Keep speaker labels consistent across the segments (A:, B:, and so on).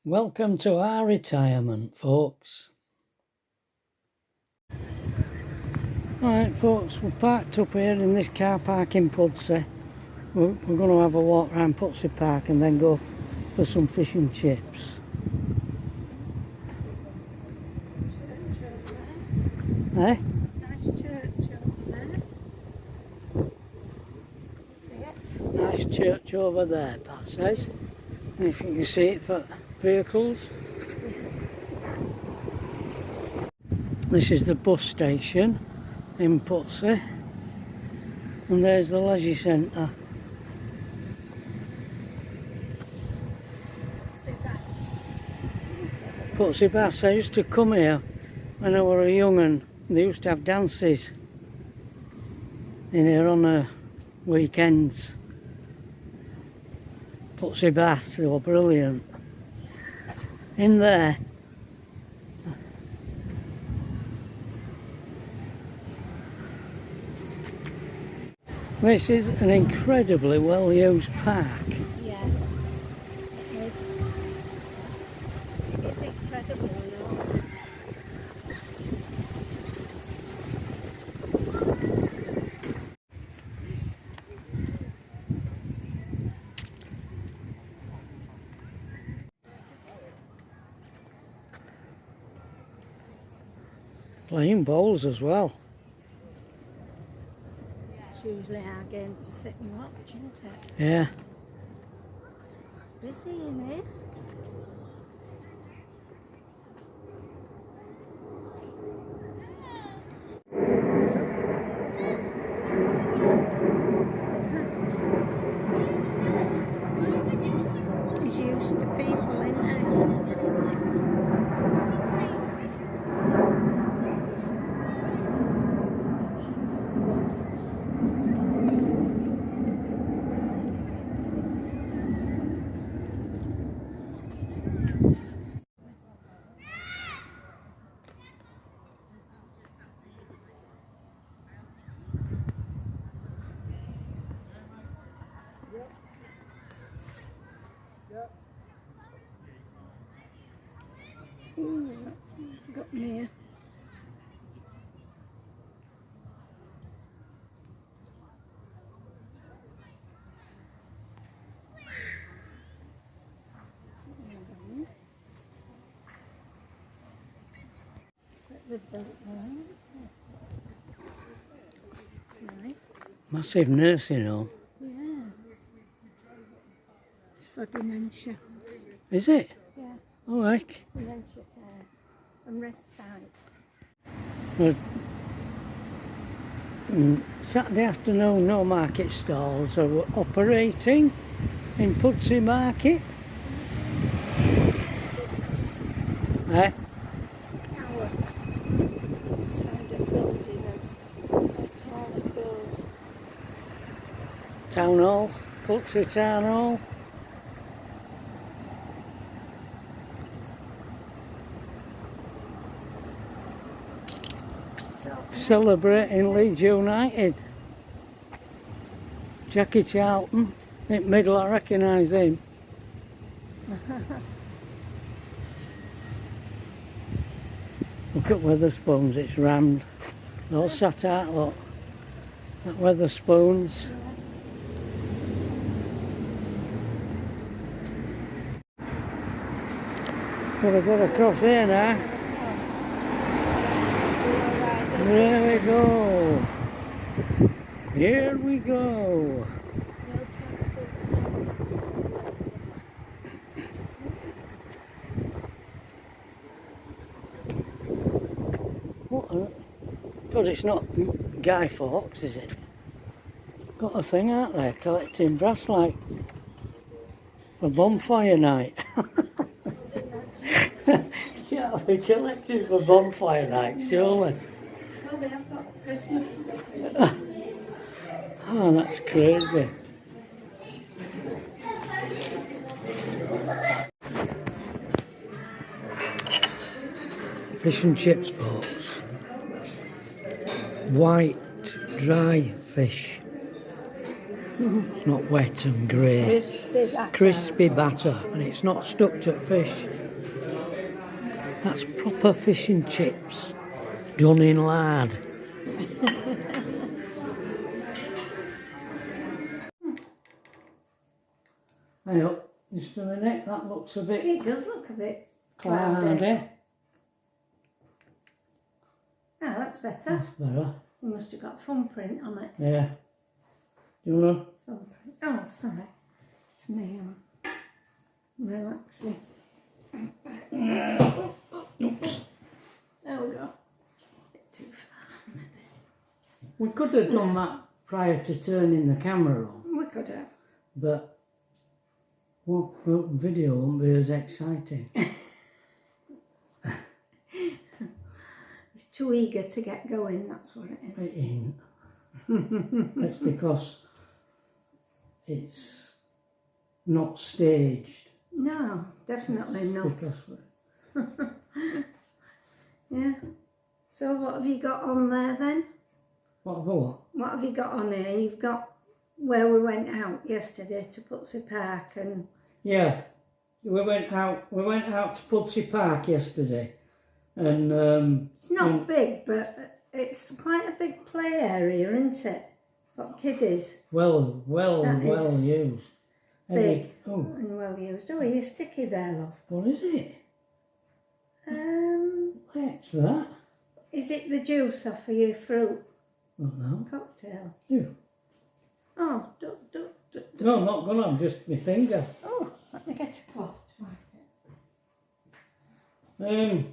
A: Welcome to our retirement, folks. Alright folks, we're parked up here in this car park in Pudsey. We're going to have a walk around Pudsey Park and then go for some fish and chips. Eh?
B: Nice church over there.
A: Nice church over there, Pat says. And if you can see it for vehicles. This is the bus station in Pudsey. And there's the leisure centre. Pudsey Bass. I used to come here when I was a young and they used to have dances in here on the weekends. Pudsey Bass, they were brilliant. In there, this is an incredibly well used park.
B: Yeah, it is. It's incredible, though.
A: Playing bowls as well.
B: It's usually our game to sit and watch, isn't it?
A: Yeah.
B: It's busy in here. He's used to people, isn't he? Ooh, that's got me. Nice.
A: Massive nursing home.
B: Yeah. It's for dementia.
A: Is it?
B: Yeah.
A: Oh heck.
B: Dementia care and respite.
A: Saturday afternoon no market stalls are operating in Pudsey Market. Eh?
B: Tower. Inside a building and how tall it goes.
A: Town Hall, Pudsey Town Hall. Celebrating Leeds United. Jackie Charlton in middle, I recognise him. Look at Wetherspoons, it's rammed. They're all sat out, look. At Wetherspoons. Gotta get across here now. There we go. Here we go. What? God, it's not Guy Fawkes, is it? Got a thing out there collecting brass light for bonfire night. Yeah, they're collecting for bonfire night, surely.
B: Well, they have got Christmas stuff.
A: Oh, that's crazy. Fish and chips, folks. White, dry fish. Not wet and grey. Crispy batter, and it's not stuck to fish. That's proper fish and chips, done in lard. Hang on, just a minute, that looks a bit...
B: It does look a bit
A: cloudy.
B: cloudy. Oh, that's better.
A: That's better.
B: You must have got thumbprint on it.
A: Yeah. Do you want to?
B: Thumbprint. Oh, sorry. It's me. I'm relaxing.
A: Oops.
B: There we go. A bit too far, maybe.
A: We could have done that prior to turning the camera on,
B: We could have.
A: but video won't be as exciting.
B: He's too eager to get going, that's what it is.
A: It ain't. It's because it's not staged.
B: No, definitely not. Yeah. So what have you got on there then?
A: What have I what?
B: What have you got on here? You've got where we went out yesterday to Pudsey Park and...
A: Yeah, we went out to Pudsey Park yesterday, and
B: It's not big, but it's quite a big play area, isn't it? For kiddies.
A: well
B: That is
A: used.
B: Big
A: Oh,
B: and well used. Oh, are you sticky there, love?
A: what is it? What's that?
B: Is it the juice off of your fruit
A: Not now.
B: cocktail?
A: You.
B: Oh,
A: No, not gonna. Just my finger.
B: Oh, let me get a cloth to wipe it.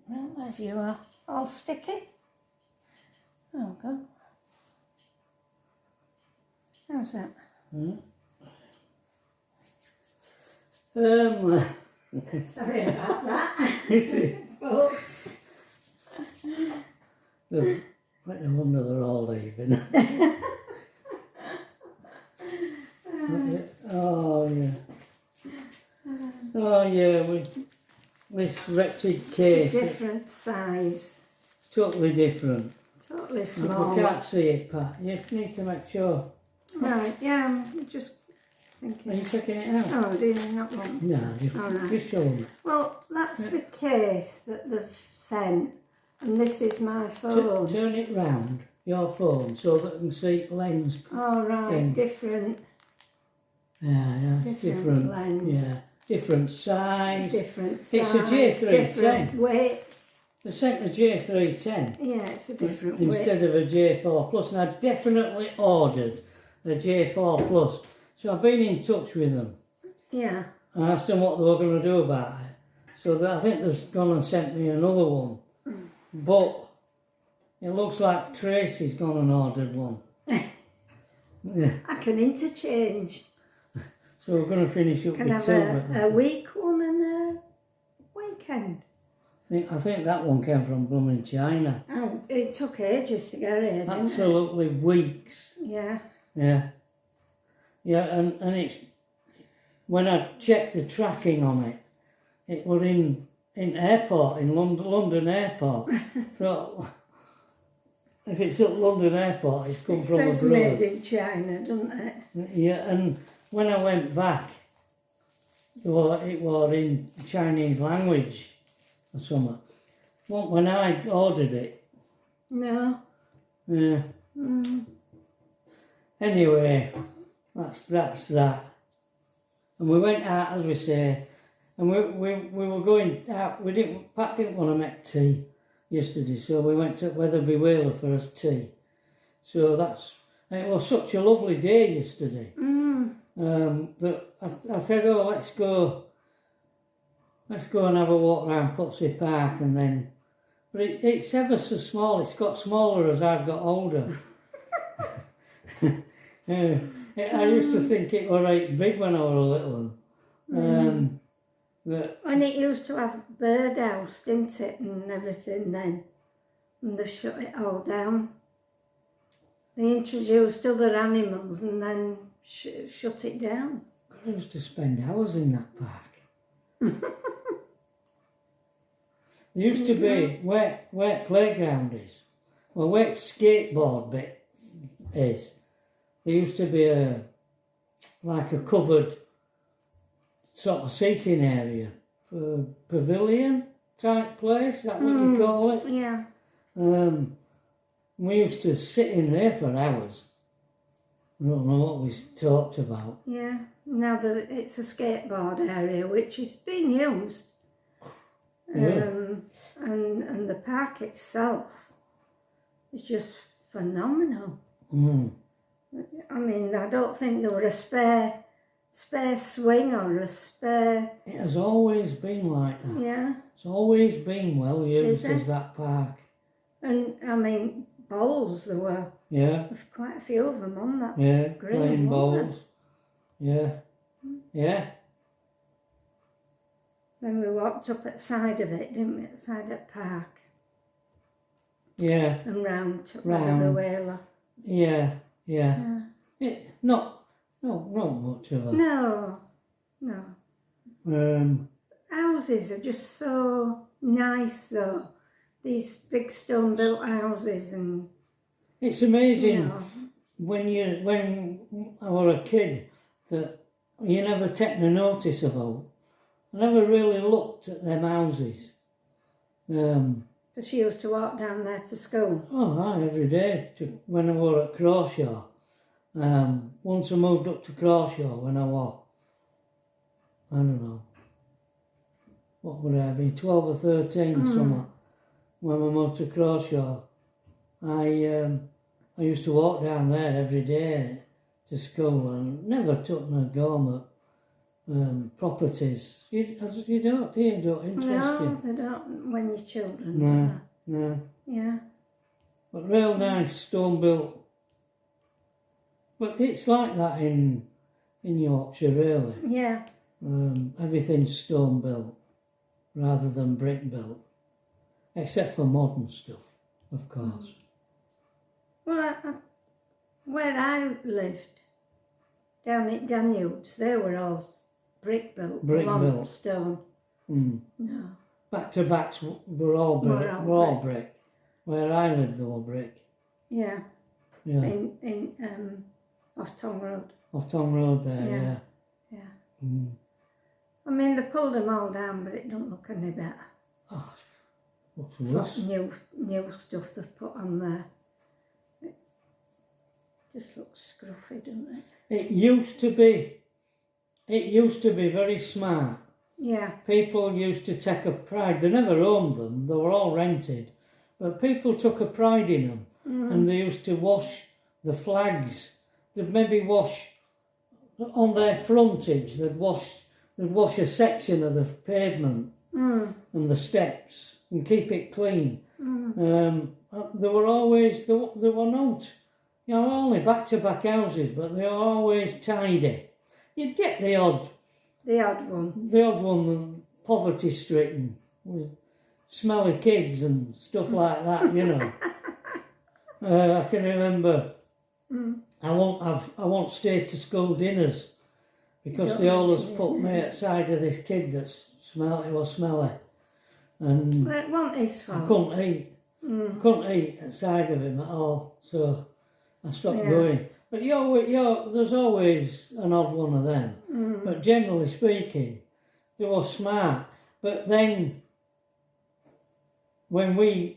B: Well, as you are, all sticky. Oh, go. How's that? Sorry about that, folks.
A: I wonder they're all leaving. Oh yeah. Oh yeah. This wretched case.
B: Different size.
A: It's totally different.
B: Totally small.
A: We can't see it, Pat. You need to make sure.
B: Right, yeah, I'm just
A: Are you
B: thinking.
A: taking it out?
B: Oh, do you not want?
A: No, just,
B: All right.
A: just show me.
B: Well, that's the case that they've sent, and this is my phone.
A: Turn it round, your phone, so that you can see lens.
B: All right,
A: thing.
B: different.
A: Yeah, it's different.
B: Lens.
A: Yeah, different size.
B: Different size.
A: It's a J310.
B: Different weight.
A: They sent a J310
B: Yeah, it's a different
A: instead
B: weight.
A: of a J4 Plus, and I definitely ordered a J4 Plus. So I've been in touch with them.
B: Yeah.
A: I asked them what they were going to do about it. So I think they've gone and sent me another one. But it looks like Tracy's gone and ordered one. Yeah.
B: I can interchange.
A: So we're going to finish up
B: Can
A: with
B: have
A: two.
B: a week one and a weekend.
A: I think that one came from blooming China.
B: Oh, it took ages to get here, didn't
A: Absolutely weeks.
B: it? Yeah.
A: Yeah. Yeah, and it's... When I checked the tracking on it, it was in airport, in London airport. So, if it's at London airport, it's come
B: It
A: from
B: says
A: abroad.
B: made in China, doesn't it?
A: Yeah, and when I went back, well, it was in Chinese language or something. Well, when I ordered it,
B: No.
A: yeah. Anyway, that's that. And we went out, as we say, and we were going out. Pat didn't want to make tea yesterday, so we went to Wetherby Whaler for us tea. So it was such a lovely day yesterday. That I said, oh, let's go and have a walk around Pudsey Park, and then, but it's ever so small. It's got smaller as I've got older. I used to think it was right big when I was a little one.
B: And it used to have birdhouse, didn't it, and everything then. And they've shut it all down. They introduced other animals and then shut it down.
A: I used to spend hours in that park. There used to be where playground is, well, where skateboard bit is. There used to be like a covered sort of seating area, pavilion type place. Is that what you call it?
B: Yeah.
A: We used to sit in there for hours. I don't know what we talked about.
B: Yeah. Now that it's a skateboard area, which is being used.
A: Yeah.
B: And the park itself is just phenomenal. I mean, I don't think there were a spare swing or a spare...
A: It has always been like that.
B: Yeah.
A: It's always been well used as that park.
B: And, I mean, bowls, there were quite a few of them on that green,
A: playing bowls. Yeah.
B: Then we walked up at the side of it, didn't we? At the side of the park.
A: Yeah.
B: And round to Wetherby Whaler.
A: Yeah. Not much of a...
B: No. Houses are just so nice, though. These big stone-built houses, and
A: it's amazing when I was a kid that you never take no notice about. I never really looked at them houses.
B: Because she used to walk down there to school.
A: Oh, aye, every day when I was at Crawshaw. Once I moved up to Crawshaw when I was, I don't know, what would I be, 12 or 13 or something. When I moved to Crawshaw, I used to walk down there every day to school and never took no go at properties. You don't interest you?
B: No, they don't when you're children.
A: No.
B: Yeah.
A: But real nice stone built. But it's like that in Yorkshire, really.
B: Yeah.
A: Everything's stone built rather than brick built. Except for modern stuff, of course.
B: Well, where I lived, down at Danube's, they were all brick built. Stone. No.
A: Back to backs were all brick. Where I lived, they were brick.
B: Yeah. In off Tongue Road.
A: Off Tongue Road there,
B: yeah. I mean, they pulled them all down, but it don't look any better.
A: Oh, what's worse?
B: New stuff they've put on there. It just looks scruffy, doesn't it? It used to
A: be very smart.
B: Yeah.
A: People used to take a pride. They never owned them. They were all rented. But people took a pride in them. And they used to wash the flags. They'd maybe wash on their frontage. They'd wash a section of the pavement and the steps and keep it clean. They were not, only back-to-back houses, but they were always tidy. You'd get the odd one, poverty-stricken, with smelly kids and stuff like that, I can remember I won't stay to school dinners because they always put me outside of this kid that's smelly. And
B: it wasn't his fault.
A: I couldn't eat. I couldn't eat outside of him at all, so I stopped going. But there's always an odd one of them. But generally speaking, they were smart. But then, when we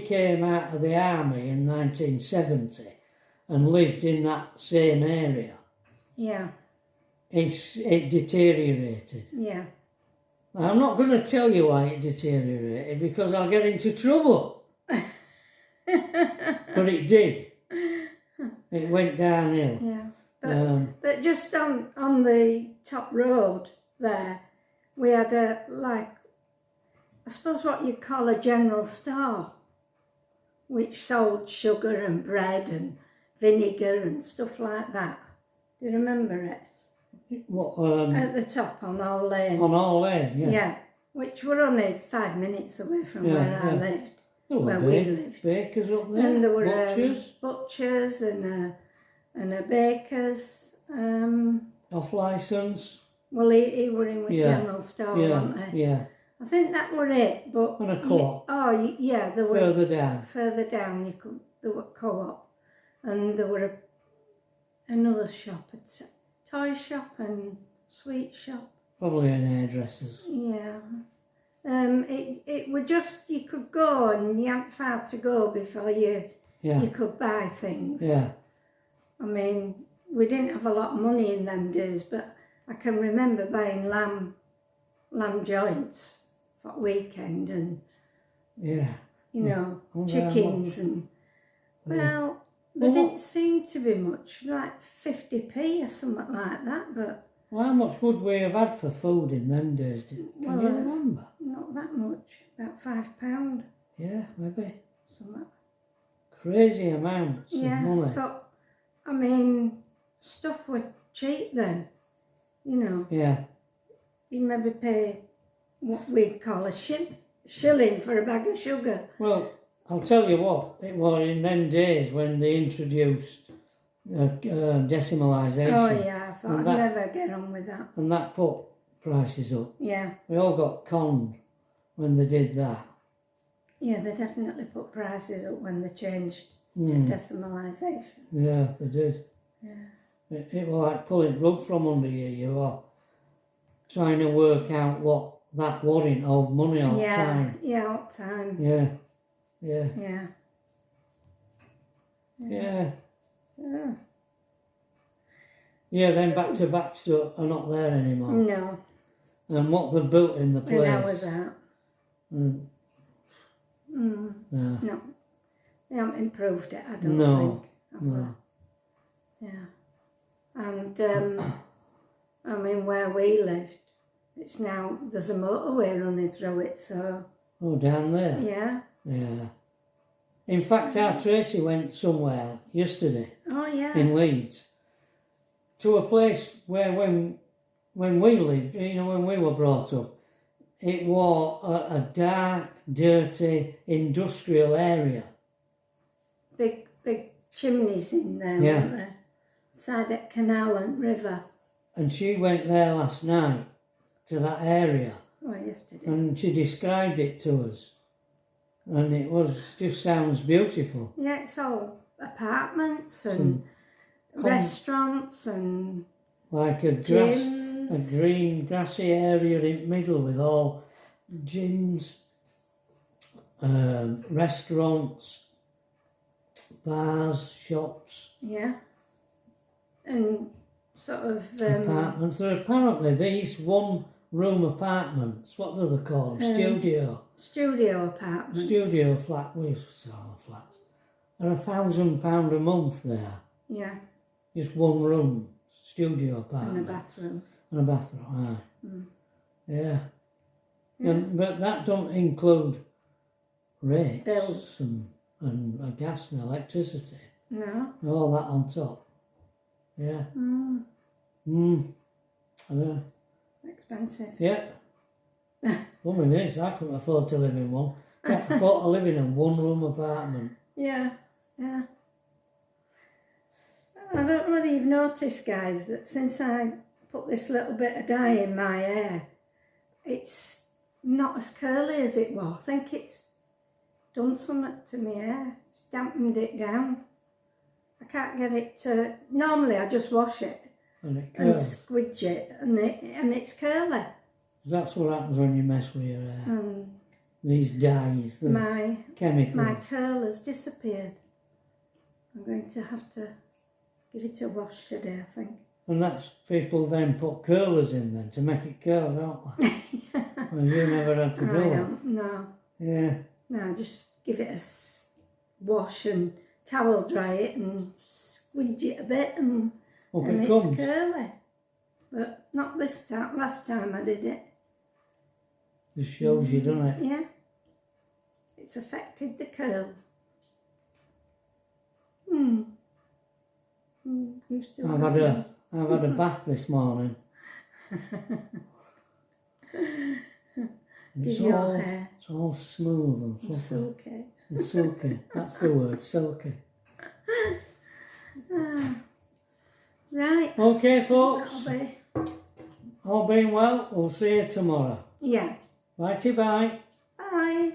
A: came out of the army in 1970 and lived in that same area, it deteriorated.
B: Yeah.
A: Now, I'm not going to tell you why it deteriorated because I'll get into trouble. But it did. It went downhill.
B: Yeah. But just on the top road there, we had I suppose what you'd call a general store, which sold sugar and bread and vinegar and stuff like that. Do you remember it?
A: What?
B: At the top on All Lane.
A: On All Lane, yeah.
B: Yeah, which were only 5 minutes away from where I lived.
A: There were
B: we lived.
A: Bakers up there.
B: And there were
A: butchers
B: and a baker's.
A: Off licence.
B: Well, he were in with general store, weren't they?
A: Yeah.
B: I think that were it, but...
A: And a co-op.
B: There were...
A: Further down.
B: Further down, there were co-op. And there were another shop at toy shop and sweet shop.
A: Probably an hairdresser's.
B: Yeah. It were just, you could go and you hadn't far to go before you could buy things.
A: Yeah.
B: I mean, we didn't have a lot of money in them days, but I can remember buying lamb joints for weekend and,
A: yeah,
B: you know, chickens and, well, there didn't seem to be much, like 50p or something like that, but...
A: Well, how much would we have had for food in them days? Can you remember?
B: Not that much, about £5.
A: Yeah, maybe.
B: Something.
A: Crazy amounts of money.
B: But, I mean, stuff was cheap then, you know.
A: Yeah.
B: You maybe pay what we call a shilling for a bag of sugar.
A: Well, I'll tell you what, it was in them days when they introduced decimalisation.
B: Oh yeah, I thought I'd never get on with that.
A: And that put prices up.
B: Yeah.
A: We all got conned when they did that.
B: Yeah, they definitely put prices up when they changed to decimalisation.
A: Yeah, they did.
B: Yeah.
A: It was like pulling rug from under you. You were trying to work out what that was in old money all the time.
B: Yeah, all the time.
A: Yeah, yeah.
B: Yeah.
A: Yeah.
B: So.
A: Yeah, then back-to-back stuff are not there anymore.
B: No.
A: And what they've built in the place.
B: When I was out.
A: No.
B: They haven't improved it, I don't think.
A: No.
B: Yeah. And, I mean, where we lived, it's now, there's a motorway running through it, so...
A: Oh, down there?
B: Yeah.
A: Yeah. In fact, our Tracy went somewhere yesterday.
B: Oh, yeah.
A: In Leeds. To a place where when we lived, you know, when we were brought up, it was a dark, dirty, industrial area.
B: Big chimneys in there, weren't there? Side of canal and river.
A: And she went there last night to that area.
B: Oh, yesterday.
A: And she described it to us. And it just sounds beautiful.
B: Yeah, it's all apartments and restaurants and
A: like a green grassy area in the middle with all gyms, restaurants, bars, shops.
B: Yeah. And sort of...
A: apartments. There are apparently these one-room apartments, what do they call them?
B: Studio apartments.
A: Studio flat, we saw flats. Are £1,000 a month there.
B: Yeah.
A: Just one room, studio apartment.
B: And a bathroom.
A: And a bathroom, aye. Yeah. But that don't include rates.
B: Bills.
A: And gas and electricity.
B: No.
A: All that on top. Yeah. I know.
B: Expensive.
A: Yeah. Woman is, I couldn't afford to live in one. Can't afford to live in a one-room apartment.
B: Yeah. I don't know whether you've noticed, guys, that since I put this little bit of dye in my hair, it's not as curly as it was. I think it's done something to my hair. It's dampened it down. I can't get it to... Normally I just wash it and squidge it and it's curly.
A: That's what happens when you mess with your hair. These dyes, the chemicals.
B: My curl has disappeared. I'm going to have to give it a wash today, I think.
A: And that's people then put curlers in then to make it curl, don't they? Well, you never had to do it.
B: No.
A: Yeah.
B: No, just give it a wash and towel dry it and squidge it a bit and it's curly. But not this time, last time I did it.
A: Just shows you, doesn't it?
B: Yeah. It's affected the curl.
A: I've had a bath this morning. It's all smooth and fluffy.
B: Silky.
A: And silky. That's the word, silky.
B: Right.
A: Okay, folks.
B: That'll be...
A: All being well, we'll see you tomorrow.
B: Yeah.
A: Bye-bye.
B: Bye.